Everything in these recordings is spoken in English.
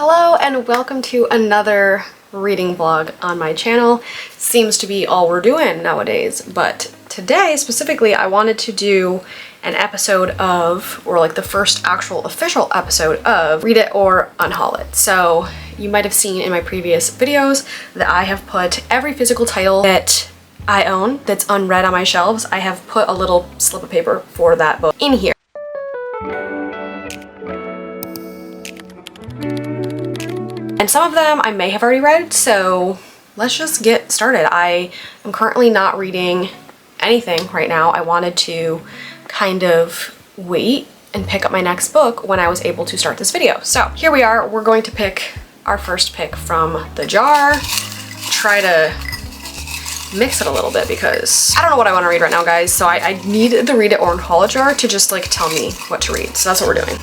Hello and welcome to another reading vlog on my channel. Seems to be all we're doing nowadays, but today specifically I wanted to do an episode of, or like the first actual official episode of Read It or Unhaul It. So you might have seen in my previous videos that I have put every physical title that I own that's unread on my shelves. I have put a little slip of paper for that book in here. And some of them I may have already read, so let's just get started. I am currently not reading anything right now. I wanted to kind of wait and pick up my next book when I was able to start this video. So here we are. We're going to pick our first pick from the jar. Try to mix it a little bit because I don't know what I want to read right now, guys. So I need the Read It or Unhaul It jar to just like tell me what to read. So that's what we're doing.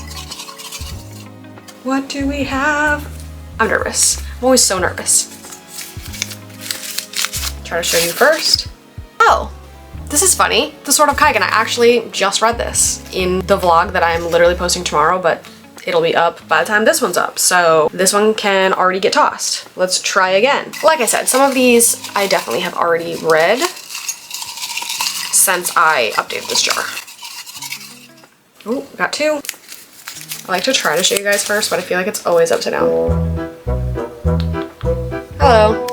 What do we have? I'm nervous. I'm always so nervous. Try to show you first. Oh, this is funny. The Sword of Kaigen. I actually just read this in the vlog that I'm literally posting tomorrow, but it'll be up by the time this one's up. So this one can already get tossed. Let's try again. Like I said, some of these I definitely have already read since I updated this jar. Oh, got two. I like to try to show you guys first, but I feel like it's always upside down. Hello.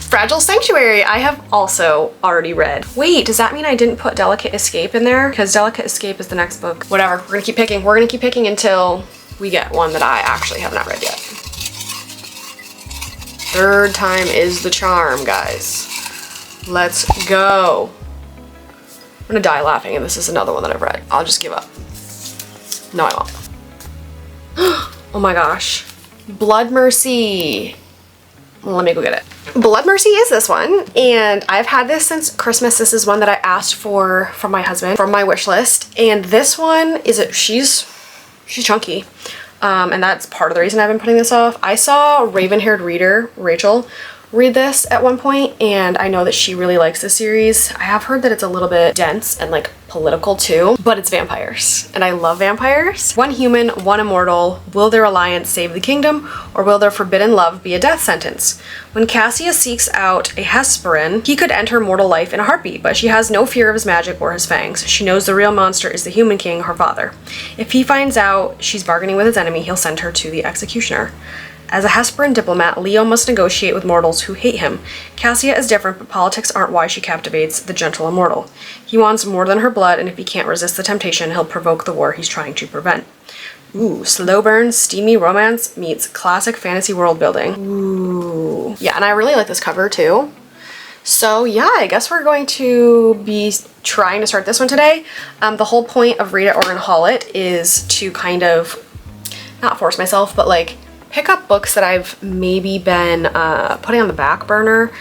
Fragile Sanctuary, I have also already read. Wait, does that mean I didn't put Delicate Escape in there? Because Delicate Escape is the next book. Whatever, we're gonna keep picking. We're gonna keep picking until we get one that I actually have not read yet. Third time is the charm, guys. Let's go. I'm gonna die laughing and this is another one that I've read. I'll just give up. No, I won't. Oh my gosh. Blood Mercy. Let me go get it. Blood Mercy is this one, and I've had this since Christmas. This is one that I asked for from my husband from my wish list, and this one is she's chunky, and that's part of the reason I've been putting this off. I saw Raven-haired reader Rachel read this at one point, and I know that she really likes this series. I have heard that it's a little bit dense and like political too, but it's vampires, and I love vampires. One human, one immortal. Will their alliance save the kingdom, or will their forbidden love be a death sentence? When Cassia seeks out a Hesperin, he could end her mortal life in a heartbeat, but she has no fear of his magic or his fangs. She knows the real monster is the human king, her father. If he finds out she's bargaining with his enemy, he'll send her to the executioner. As a Hesperin diplomat, Leo must negotiate with mortals who hate him. Cassia is different, but politics aren't why she captivates the gentle immortal. He wants more than her blood, and if he can't resist the temptation, he'll provoke the war he's trying to prevent. Ooh, slow burn, steamy romance meets classic fantasy world building. Ooh. Yeah, and I really like this cover too. So yeah, I guess we're going to be trying to start this one today. The whole point of Read It or Unhaul It is to kind of, not force myself, but like, pick up books that I've maybe been putting on the back burner,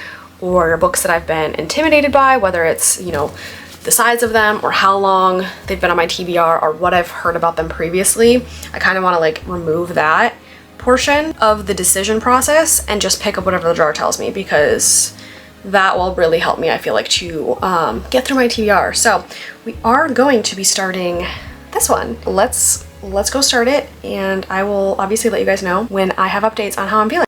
or books that I've been intimidated by, whether it's, you know, the size of them or how long they've been on my TBR or what I've heard about them previously. I kind of want to like remove that portion of the decision process and just pick up whatever the jar tells me, because that will really help me, I feel like, to get through my TBR. So we are going to be starting this one. Let's go start it, and I will obviously let you guys know when I have updates on how I'm feeling.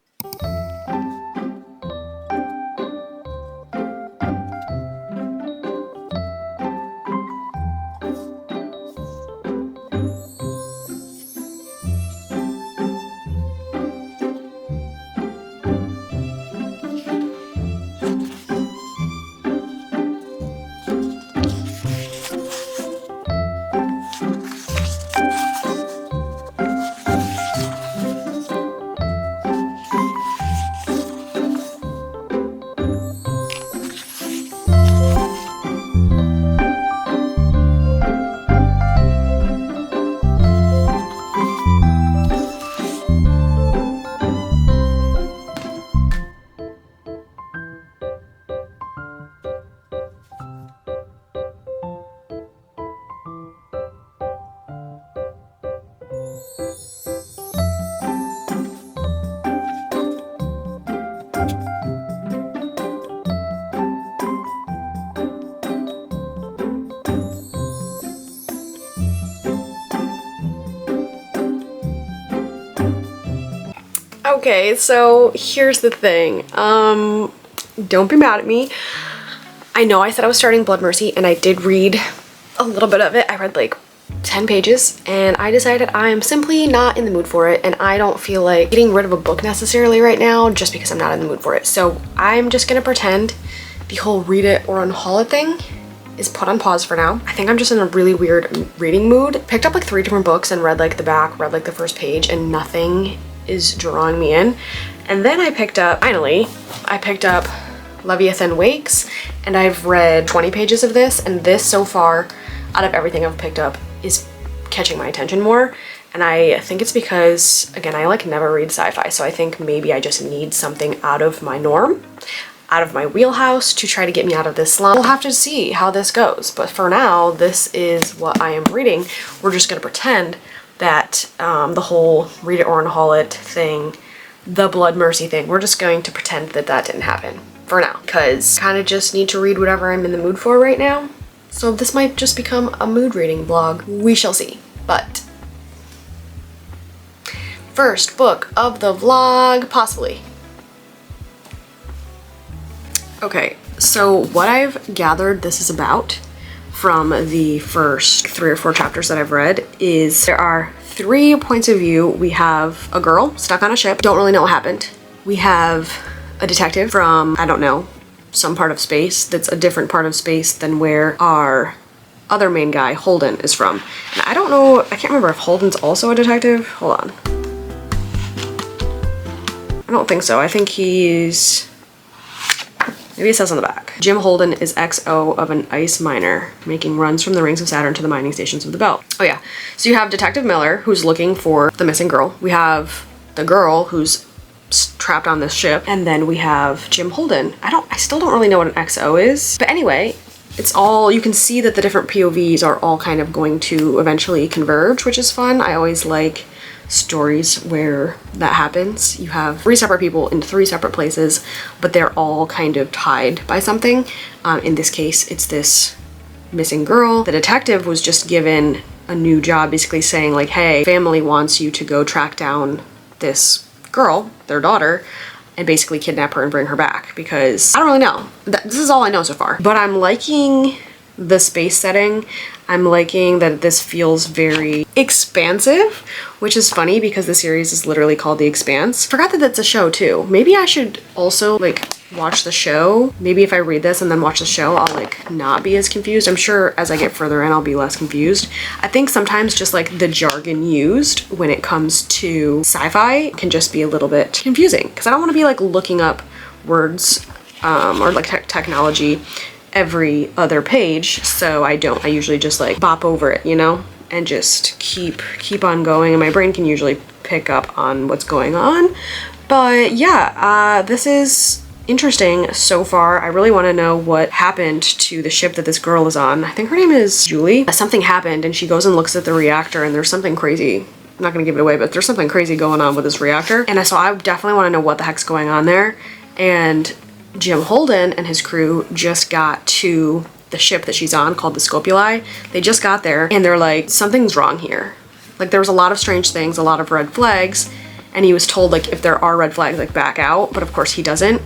Okay, so here's the thing. Don't be mad at me. I know I said I was starting Blood Mercy, and I did read a little bit of it. I read like 10 pages, and I decided I am simply not in the mood for it, and I don't feel like getting rid of a book necessarily right now just because I'm not in the mood for it. So I'm just gonna pretend the whole read it or unhaul it thing is put on pause for now. I think I'm just in a really weird reading mood. Picked up like 3 different books and read like the back, read like the first page, and nothing is drawing me in. And then I picked up, finally, I picked up Leviathan Wakes, and I've read 20 pages of this, and this so far, out of everything I've picked up, is catching my attention more. And I think it's because, again, I like never read sci-fi, so I think maybe I just need something out of my norm, out of my wheelhouse to try to get me out of this slump. We'll have to see how this goes, but for now, this is what I am reading. We're just gonna pretend that the whole read it or unhaul it thing, the Blood Mercy thing, we're just going to pretend that that didn't happen for now, because kind of just need to read whatever I'm in the mood for right now. So this might just become a mood reading vlog. We shall see. But first book of the vlog, possibly. Okay, so what I've gathered this is about from the first 3 or 4 chapters that I've read is there are 3 points of view. We have a girl stuck on a ship, don't really know what happened. We have a detective from, I don't know, some part of space that's a different part of space than where our other main guy, Holden, is from. And I don't know, I can't remember if Holden's also a detective. Hold on. I don't think so. I think he's, maybe it says on the back. Jim Holden is XO of an ice miner, making runs from the rings of Saturn to the mining stations of the belt. Oh yeah, so you have Detective Miller, who's looking for the missing girl. We have the girl who's trapped on this ship, and then we have Jim Holden. I still don't really know what an XO is, but anyway, it's all, you can see that the different POVs are all kind of going to eventually converge, which is fun. I always like stories where that happens. You have 3 separate people in 3 separate places, but they're all kind of tied by something. In this case, it's this missing girl. The detective was just given a new job, basically saying like, hey, family wants you to go track down this girl, their daughter, and basically kidnap her and bring her back, because I don't really know. This is all I know so far. But I'm liking the space setting. I'm liking that this feels very expansive, which is funny because the series is literally called The Expanse. Forgot that that's a show too. Maybe I should also like watch the show. Maybe if I read this and then watch the show, I'll like not be as confused. I'm sure as I get further in, I'll be less confused. I think sometimes just like the jargon used when it comes to sci-fi can just be a little bit confusing, because I don't want to be like looking up words or like technology every other page, so I usually just like bop over it, you know, and just keep on going, and my brain can usually pick up on what's going on. But yeah, this is interesting so far. I really want to know what happened to the ship that this girl is on. I think her name is Julie. Something happened, and she goes and looks at the reactor, and there's something crazy. I'm not gonna give it away, but there's something crazy going on with this reactor, and so I definitely want to know what the heck's going on there. And Jim Holden and his crew just got to the ship that she's on called the Scopuli. They just got there, and they're like, something's wrong here. Like, there was a lot of strange things, a lot of red flags, and he was told like if there are red flags, like back out, but of course he doesn't,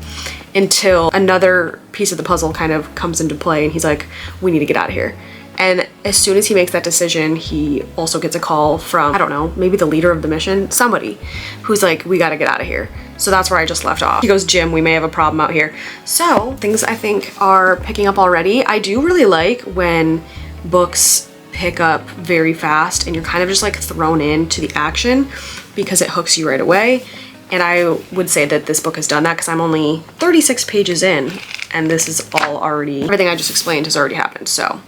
until another piece of the puzzle kind of comes into play, and he's like, we need to get out of here. And as soon as he makes that decision, he also gets a call from, I don't know, maybe the leader of the mission, somebody who's like, we gotta get out of here. So that's where I just left off. He goes, Jim, we may have a problem out here. So things I think are picking up already. I do really like when books pick up very fast and you're kind of just like thrown into the action because it hooks you right away. And I would say that this book has done that because I'm only 36 pages in, and this is all already, everything I just explained has already happened. So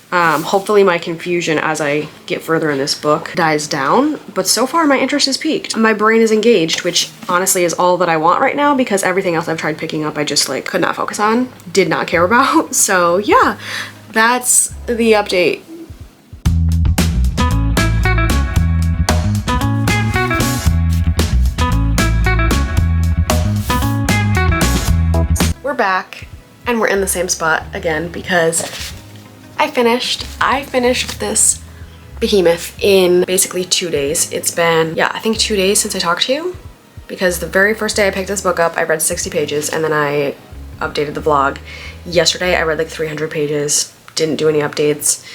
hopefully my confusion as I get further in this book dies down, but so far my interest is peaked. My brain is engaged, which honestly is all that I want right now, because everything else I've tried picking up I just like could not focus on, did not care about. So yeah, that's the update. We're back, and we're in the same spot again because I finished this behemoth in basically 2 days. It's been, yeah, I think 2 days since I talked to you. because the very first day I picked this book up, I read 60 pages and then I updated the vlog. Yesterday I read like 300 pages, didn't do any updates,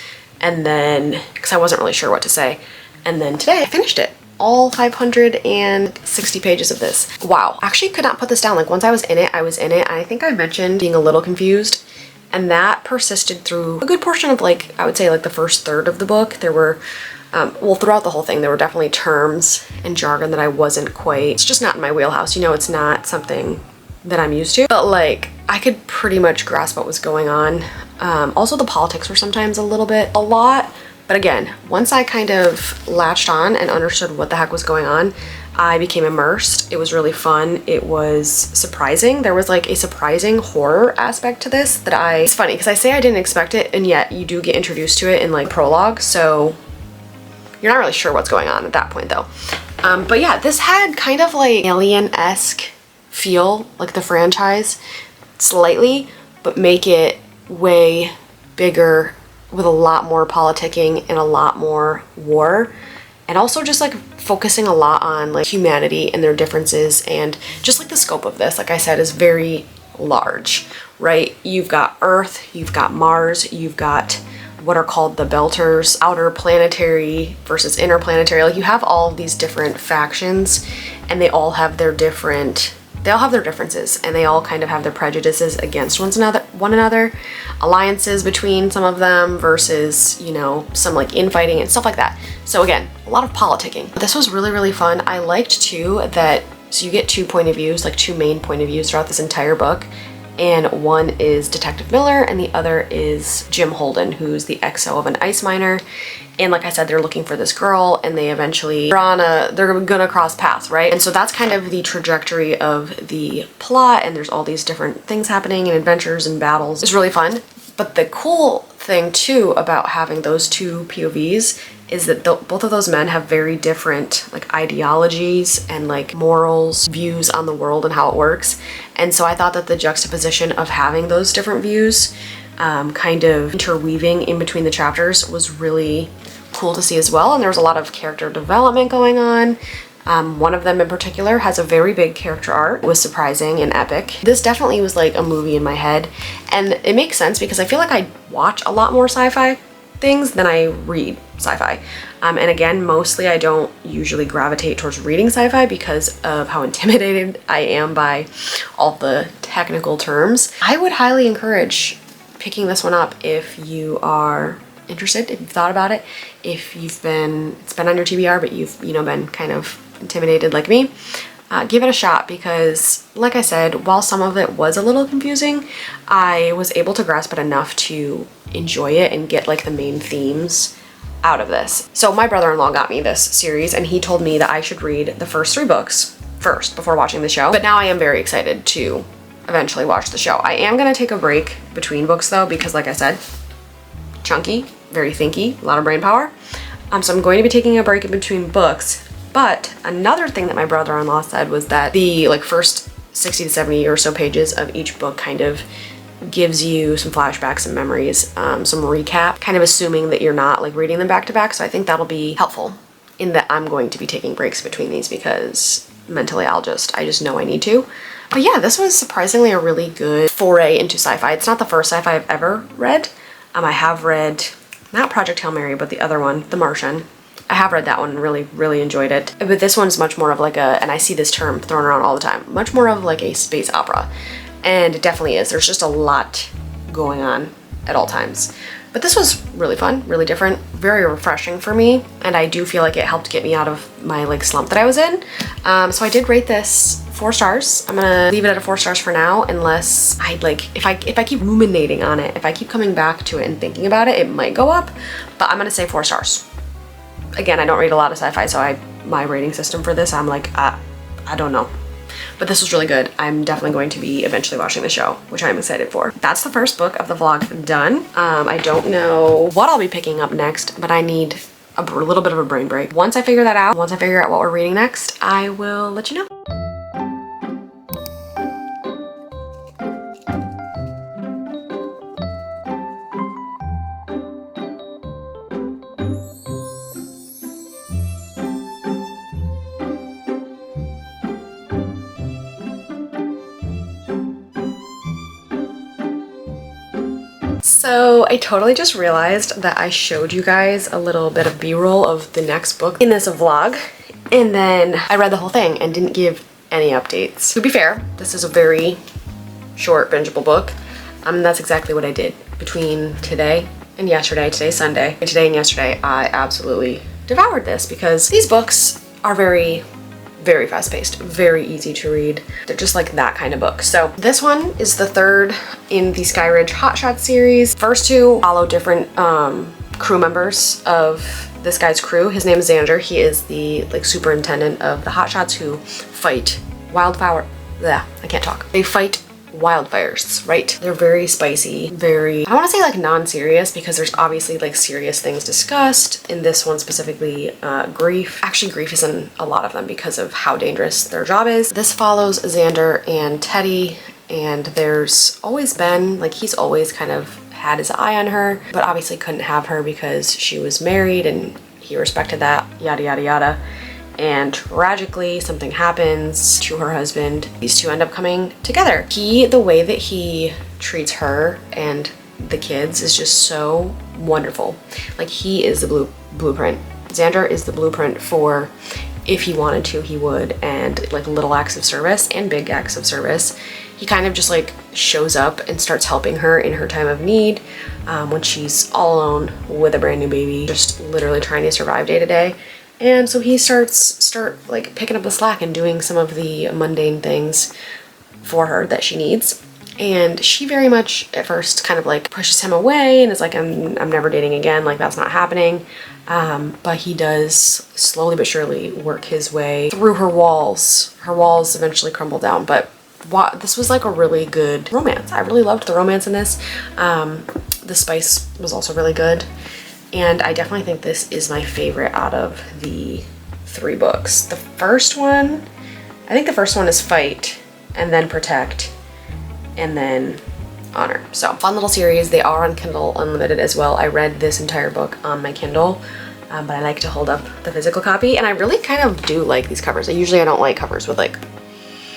and then, because I wasn't really sure what to say, and then today I finished it. All 560 pages of this. Wow. Actually could not put this down. Like once I was in it, I was in it. I think I mentioned being a little confused, and that persisted through a good portion of, like, I would say like the first third of the book. There were, well, throughout the whole thing, there were definitely terms and jargon that I wasn't quite, it's just not in my wheelhouse. You know, it's not something that I'm used to, but like I could pretty much grasp what was going on. Also the politics were sometimes a lot, but again, once I kind of latched on and understood what the heck was going on, I became immersed. It was really fun. It was surprising. There was like a surprising horror aspect to this that it's funny because I say I didn't expect it, and yet you do get introduced to it in like prologue, so you're not really sure what's going on at that point though. But yeah, this had kind of like Alien-esque feel, like the franchise, slightly, but make it way bigger with a lot more politicking and a lot more war, and also just like focusing a lot on like humanity and their differences, and just like the scope of this, like I said, is very large, right? You've got Earth, you've got Mars, you've got what are called the Belters, outer planetary versus interplanetary. Like you have all of these different factions, and they all have their differences, and they all kind of have their prejudices against one another, alliances between some of them versus, you know, some like infighting and stuff like that. So again, a lot of politicking. But this was really, really fun. I liked too that, so you get two point of views, like two main point of views throughout this entire book. And one is Detective Miller and the other is Jim Holden, who's the XO of an ice miner. And like I said, they're looking for this girl, and they eventually they're gonna cross paths, right? And so that's kind of the trajectory of the plot, and there's all these different things happening and adventures and battles. It's really fun. But the cool thing too about having those two POVs is that both of those men have very different like ideologies and like morals, views on the world and how it works. And so I thought that the juxtaposition of having those different views kind of interweaving in between the chapters was really cool to see as well. And there was a lot of character development going on. One of them in particular has a very big character arc. It was surprising and epic. This definitely was like a movie in my head, and it makes sense because I feel like I watch a lot more sci-fi things than I read sci-fi. And again, mostly I don't usually gravitate towards reading sci-fi because of how intimidated I am by all the technical terms. I would highly encourage picking this one up if you are interested, if you've thought about it, if it's been on your TBR, but you've, you know, been kind of intimidated like me. Give it a shot because, like I said, while some of it was a little confusing, I was able to grasp it enough to enjoy it and get like the main themes out of this. So my brother-in-law got me this series, and he told me that I should read the first 3 books first before watching the show. But now I am very excited to eventually watch the show. I am gonna take a break between books though, because like I said, chunky, very thinky, a lot of brain power. So I'm going to be taking a break in between books. But another thing that my brother-in-law said was that the like first 60 to 70 or so pages of each book kind of gives you some flashbacks and memories, some recap, kind of assuming that you're not like reading them back to back. So I think that'll be helpful in that I'm going to be taking breaks between these because mentally I just know I need to. But yeah, this was surprisingly a really good foray into sci-fi. It's not the first sci-fi I've ever read. I have read, not Project Hail Mary, but the other one, The Martian. I have read that one and really, really enjoyed it. But this one's much more of like and I see this term thrown around all the time, much more of like a space opera. And it definitely is. There's just a lot going on at all times. But this was really fun, really different, very refreshing for me. And I do feel like it helped get me out of my like slump that I was in. So I did rate this 4 stars. I'm gonna leave it at a 4 stars for now, unless I like, if I keep ruminating on it, if I keep coming back to it and thinking about it, it might go up, but I'm gonna say 4 stars. Again, I don't read a lot of sci-fi, so my rating system for this, I'm like, I don't know. But this was really good. I'm definitely going to be eventually watching the show, which I'm excited for. That's the first book of the vlog done. I don't know what I'll be picking up next, but I need a little bit of a brain break. Once I figure that out, once I figure out what we're reading next, I will let you know. So I totally just realized that I showed you guys a little bit of b-roll of the next book in this vlog, and then I read the whole thing and didn't give any updates. To be fair, this is a very short bingeable book. That's exactly what I did between today and yesterday. Today's Sunday. And today and yesterday I absolutely devoured this because these books are very fast-paced, very easy to read. They're just like that kind of book. So this one is the third in the Skyridge Hotshot series. First two follow different crew members of this guy's crew. His name is Xander. He is the like superintendent of the Hotshots who fight wildfire. Yeah, I can't talk. They fight wildfires, right? They're very spicy, very, I want to say like non-serious, because there's obviously like serious things discussed. In this one specifically, grief. Actually, grief is in a lot of them because of how dangerous their job is. This follows Xander and Teddy, and there's always been, like, he's always kind of had his eye on her, but obviously couldn't have her because she was married and he respected that, yada yada yada. And tragically something happens to her husband. These two end up coming together. The way that he treats her and the kids is just so wonderful. Like, he is the blueprint. Xander is the blueprint for, if he wanted to, he would, and like little acts of service and big acts of service. He kind of just like shows up and starts helping her in her time of need, when she's all alone with a brand new baby, just literally trying to survive day to day. And so he starts like picking up the slack and doing some of the mundane things for her that she needs. And she very much at first kind of like pushes him away and is like, I'm never dating again, like that's not happening. But he does slowly but surely work his way through her walls. Her walls eventually crumble down, but this was like a really good romance. I really loved the romance in this. The spice was also really good. And I definitely think this is my favorite out of the three books. The first one, I think the first one is Fight, and then Protect, and then Honor. So fun little series. They are on Kindle Unlimited as well. I read this entire book on my Kindle, but I like to hold up the physical copy, and I really kind of do like these covers. I don't like covers with like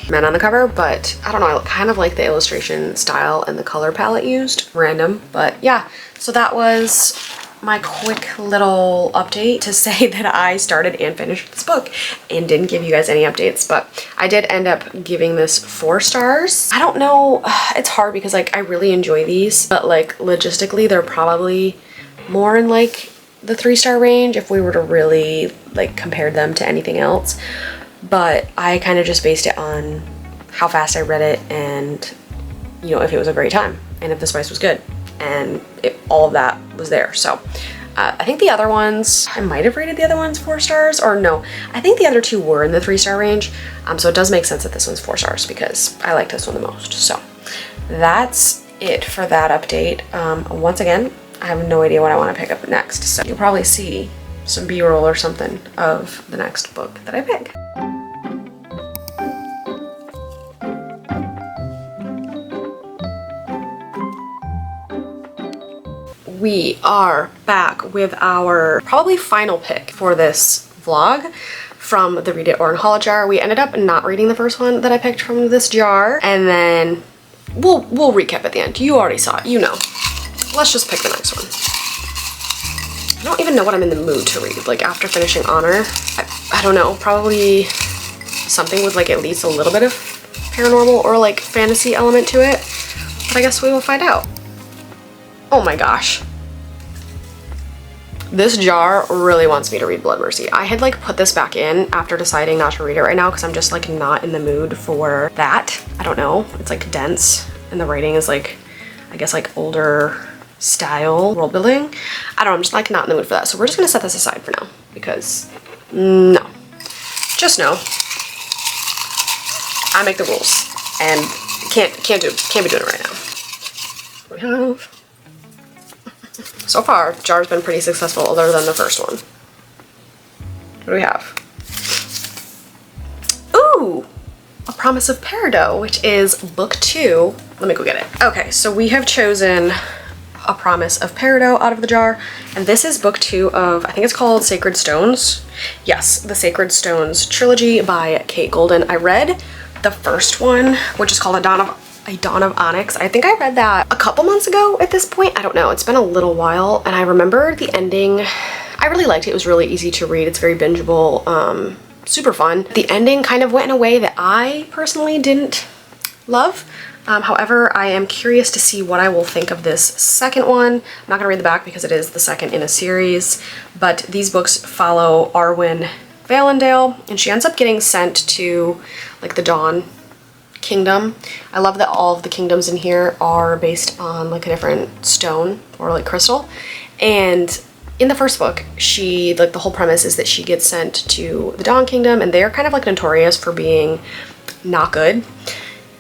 men on the cover, but I don't know, I kind of like the illustration style and the color palette used. Random, but yeah. So that was my quick little update to say that I started and finished this book and didn't give you guys any updates, but I did end up giving this 4 stars. I don't know, it's hard because like I really enjoy these, but like logistically they're probably more in like the 3-star range if we were to really like compare them to anything else. But I kind of just based it on how fast I read it and, you know, if it was a great time and if the spice was good, and all of that was there. So I think the other ones, I might have rated the other ones 4 stars, or no, I think the other 2 were in the 3-star range. So it does make sense that this one's 4 stars because I like this one the most. So that's it for that update. Once again, I have no idea what I want to pick up next, so you'll probably see some b-roll or something of the next book that I pick. We are back with our probably final pick for this vlog from the Read It or Unhaul jar. We ended up not reading the first one that I picked from this jar, and then we'll recap at the end. You already saw it, you know. Let's just pick the next one. I don't even know what I'm in the mood to read. Like after finishing Honor, I don't know, probably something with like at least a little bit of paranormal or like fantasy element to it. But I guess we will find out. Oh my gosh. This jar really wants me to read Blood Mercy. I had like put this back in after deciding not to read it right now because I'm just like not in the mood for that. I don't know. It's like dense and the writing is like, I guess like older style world building. I don't know. I'm just like not in the mood for that. So we're just going to set this aside for now because no. Just no. I make the rules and can't be doing it right now. We have... So far, the jar's been pretty successful other than the first one. What do we have? Ooh! A Promise of Peridot, which is book 2. Let me go get it. Okay, so we have chosen A Promise of Peridot out of the jar, and this is book 2 of, I think it's called Sacred Stones. Yes, the Sacred Stones trilogy by Kate Golden. I read the first one, which is called A Dawn of A Dawn of Onyx. I think I read that a couple months ago at this point. I don't know. It's been a little while, and I remember the ending. I really liked it. It was really easy to read. It's very bingeable, super fun. The ending kind of went in a way that I personally didn't love. However, I am curious to see what I will think of this second one. I'm not gonna read the back because it is the second in a series, but these books follow Arwen Valendale, and she ends up getting sent to like the Dawn Kingdom. I love that all of the kingdoms in here are based on like a different stone or like crystal. And in the first book, like the whole premise is that she gets sent to the Dawn Kingdom, and they're kind of like notorious for being not good.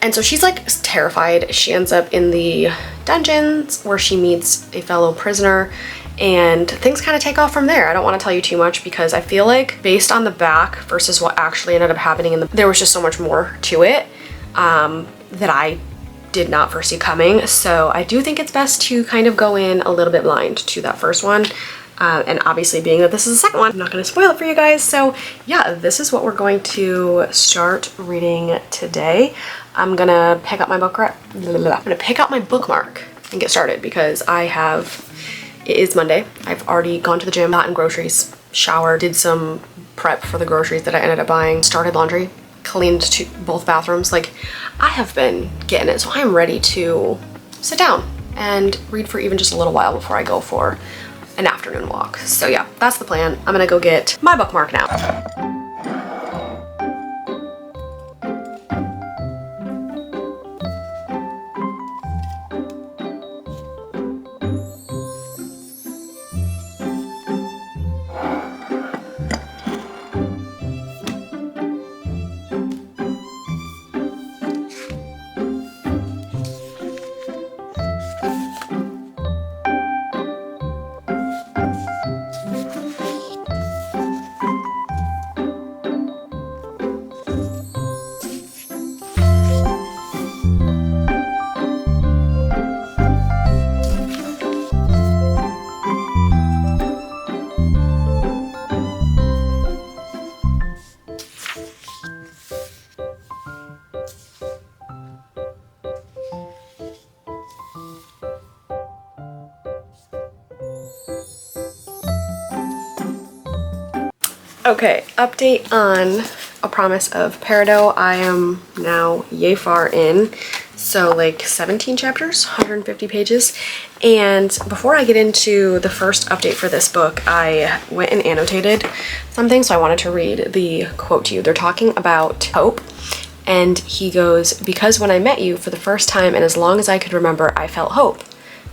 And so she's like terrified. She ends up in the dungeons where she meets a fellow prisoner, and things kind of take off from there. I don't want to tell you too much because I feel like based on the back versus what actually ended up happening there was just so much more to it that I did not foresee coming. So I do think it's best to kind of go in a little bit blind to that first one. And obviously being that this is the second one, I'm not going to spoil it for you guys. So yeah, this is what we're going to start reading today. I'm gonna pick up my bookmark and get started because it is Monday. I've already gone to the gym, gotten groceries, showered, did some prep for the groceries that I ended up buying, started laundry, cleaned both bathrooms. Like, I have been getting it, so I'm ready to sit down and read for even just a little while before I go for an afternoon walk. So yeah, that's the plan. I'm gonna go get my bookmark now. Okay, update on A Promise of Peridot. I am now yay far in, so like 17 chapters, 150 pages. And before I get into the first update for this book, I went and annotated something, so I wanted to read the quote to you. They're talking about hope, and he goes, "Because when I met you for the first time and as long as I could remember, I felt hope.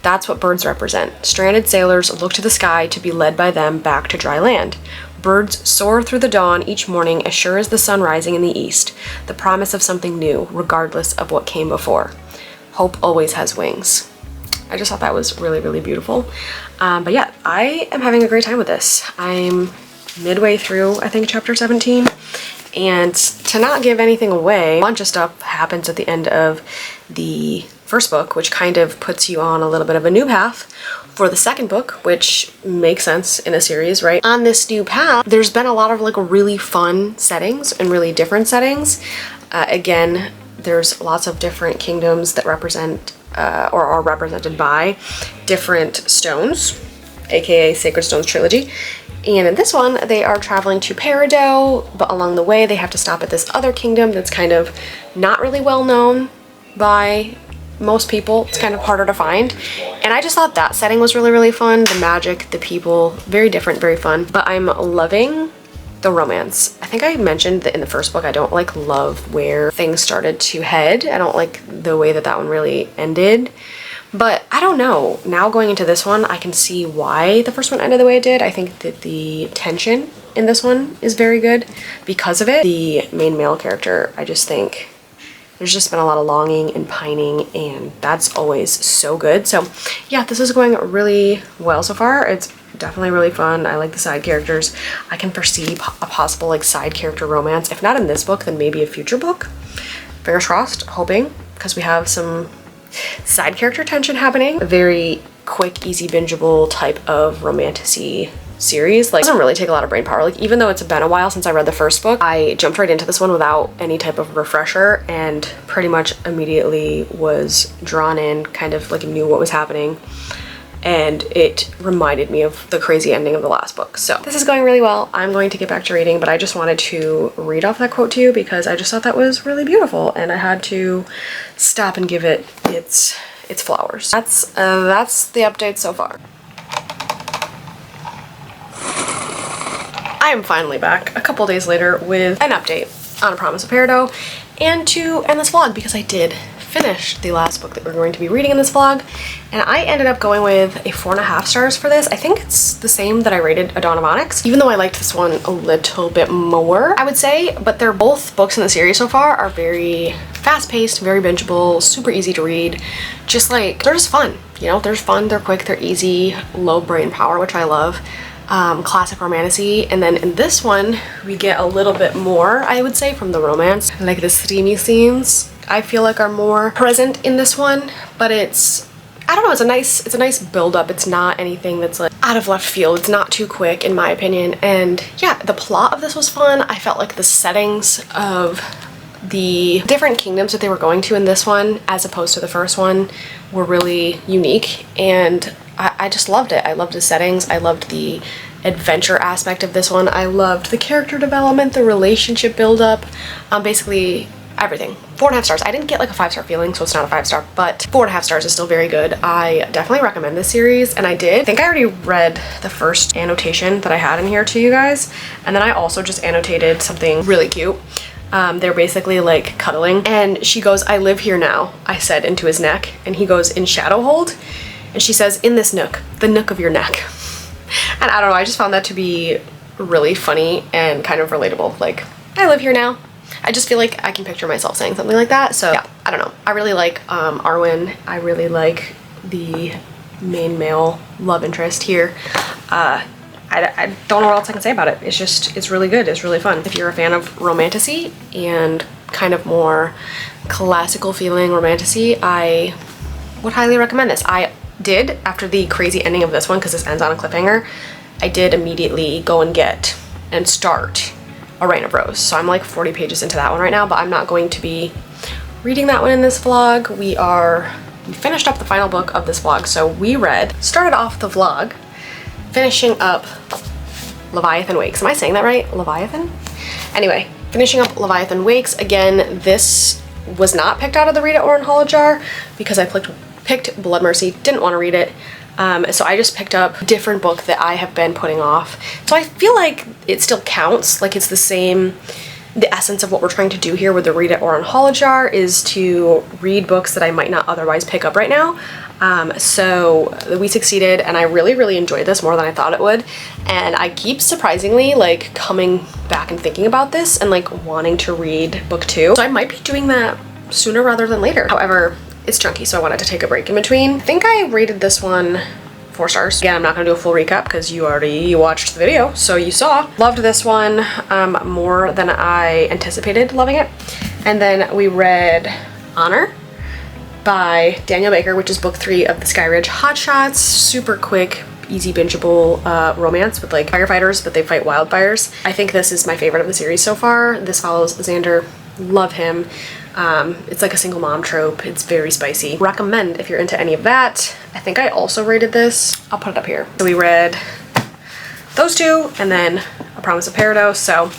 That's what birds represent. Stranded sailors look to the sky to be led by them back to dry land. Birds soar through the dawn each morning as sure as the sun rising in the east, the promise of something new, regardless of what came before. Hope always has wings." I just thought that was really, really beautiful. But yeah, I am having a great time with this. I'm midway through, I think, chapter 17. And to not give anything away, a bunch of stuff happens at the end of the first book, which kind of puts you on a little bit of a new path for the second book, which makes sense in a series, right? On this new path, there's been a lot of like really fun settings and really different settings. Again, there's lots of different kingdoms that represent or are represented by different stones, aka Sacred Stones Trilogy. And in this one, they are traveling to Peridot, but along the way, they have to stop at this other kingdom that's kind of not really well known by most people. It's kind of harder to find. And I just thought that setting was really, really fun. The magic, the people, very different, very fun. But I'm loving the romance. I think I mentioned that in the first book, I don't like love where things started to head. I don't like the way that that one really ended. But I don't know. Now going into this one, I can see why the first one ended the way it did. I think that the tension in this one is very good because of it. The main male character, I just think there's just been a lot of longing and pining, and that's always so good. So yeah, this is going really well so far. It's definitely really fun. I like the side characters. I can foresee a possible like side character romance. If not in this book, then maybe a future book. Fingers crossed, hoping, because we have some side character tension happening. A very quick, easy bingeable type of romantasy series. Like, it doesn't really take a lot of brain power. Like, even though it's been a while since I read the first book, I jumped right into this one without any type of refresher and pretty much immediately was drawn in, kind of like knew what was happening. And it reminded me of the crazy ending of the last book. So this is going really well. I'm going to get back to reading, but I just wanted to read off that quote to you because I just thought that was really beautiful and I had to stop and give it its flowers. That's the update so far. I am finally back a couple days later with an update on A Promise of Peridot and to end this vlog because I did finish the last book that we're going to be reading in this vlog, and I ended up going with a 4.5 stars for this. I think it's the same that I rated A Dawn of Onyx, even though I liked this one a little bit more, I would say, but they're both books in the series so far are very fast-paced, very bingeable, super easy to read, just like, they're just fun, you know, they're fun, they're quick, they're easy, low brain power, which I love. Classic romantasy, and then in this one we get a little bit more, I would say, from the romance. Like the steamy scenes I feel like are more present in this one, but it's, I don't know, it's a nice build up. It's not anything that's like out of left field. It's not too quick in my opinion, and yeah, the plot of this was fun. I felt like the settings of the different kingdoms that they were going to in this one as opposed to the first one were really unique, and I just loved it. I loved the settings. I loved the adventure aspect of this one. I loved the character development, the relationship build-up, basically everything. 4.5 stars. I didn't get like a 5-star feeling, so it's not a 5-star, but 4.5 stars is still very good. I definitely recommend this series, and I did. I think I already read the first annotation that I had in here to you guys, and then I also just annotated something really cute. They're basically like cuddling, and she goes, "I live here now," I said into his neck, and he goes, "In Shadowhold?" And she says, "In this nook, the nook of your neck." And I don't know, I just found that to be really funny and kind of relatable. Like, I live here now. I just feel like I can picture myself saying something like that. So yeah, I don't know. I really like Arwen. I really like the main male love interest here. I don't know what else I can say about it. It's just, it's really good. It's really fun. If you're a fan of romantasy and kind of more classical feeling romantasy, I would highly recommend this. I did, after the crazy ending of this one, because this ends on a cliffhanger, I did immediately go and get and start A Reign of Rose. So I'm like 40 pages into that one right now, but I'm not going to be reading that one in this vlog. We finished up the final book of this vlog. So we started off the vlog finishing up Leviathan Wakes. Am I saying that right? Leviathan? Anyway, finishing up Leviathan Wakes. Again, this was not picked out of the Read It or Unhaul jar because I picked Blood Mercy, didn't want to read it. So I just picked up a different book that I have been putting off. So I feel like it still counts, like it's the same, the essence of what we're trying to do here with the Read It or Unhaul jar is to read books that I might not otherwise pick up right now. So we succeeded, and I really, really enjoyed this more than I thought it would. And I keep surprisingly like coming back and thinking about this and like wanting to read book 2. So I might be doing that sooner rather than later. However, it's chunky, so I wanted to take a break in between. I think I rated this one 4 stars. Again, I'm not gonna do a full recap because you already watched the video, so you saw. Loved this one more than I anticipated loving it. And then we read Honor by Daniel Baker, which is book 3 of the Sky Ridge Hotshots. Super quick, easy bingeable romance with like firefighters, but they fight wildfires. I think this is my favorite of the series so far. This follows Xander. Love him. It's like a single mom trope. It's very spicy. Recommend if you're into any of that. I think I also rated this. I'll put it up here. So we read those 2 and then A Promise of Peridot. So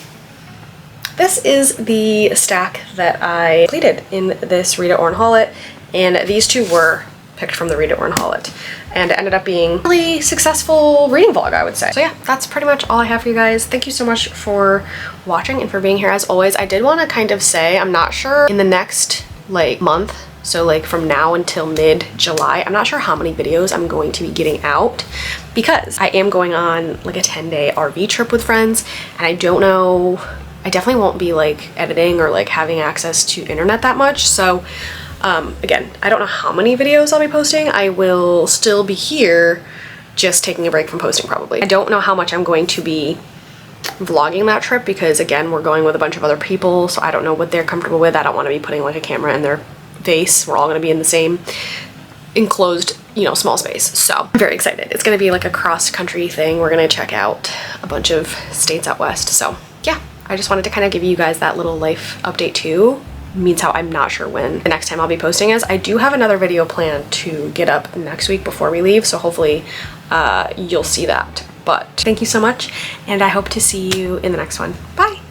this is the stack that I completed in this Read It or Unhaul It, and these 2 were picked from the Read It or Unhaul It, and it ended up being a really successful reading vlog, I would say. So yeah, that's pretty much all I have for you guys. Thank you so much for watching and for being here as always. I did want to kind of say, I'm not sure in the next like month, so like from now until mid-July, I'm not sure how many videos I'm going to be getting out because I am going on like a 10-day RV trip with friends, and I don't know, I definitely won't be like editing or like having access to internet that much. So again, I don't know how many videos I'll be posting. I will still be here, just taking a break from posting probably. I don't know how much I'm going to be vlogging that trip because again, we're going with a bunch of other people, so I don't know what they're comfortable with. I don't want to be putting like a camera in their face. We're all going to be in the same enclosed you know, small space. So I'm very excited. It's gonna be like a cross-country thing. We're gonna check out a bunch of states out west. So yeah, I just wanted to kind of give you guys that little life update too. Means how I'm not sure when the next time I'll be posting is. I do have another video planned to get up next week before we leave, so hopefully you'll see that. But thank you so much, and I hope to see you in the next one. Bye!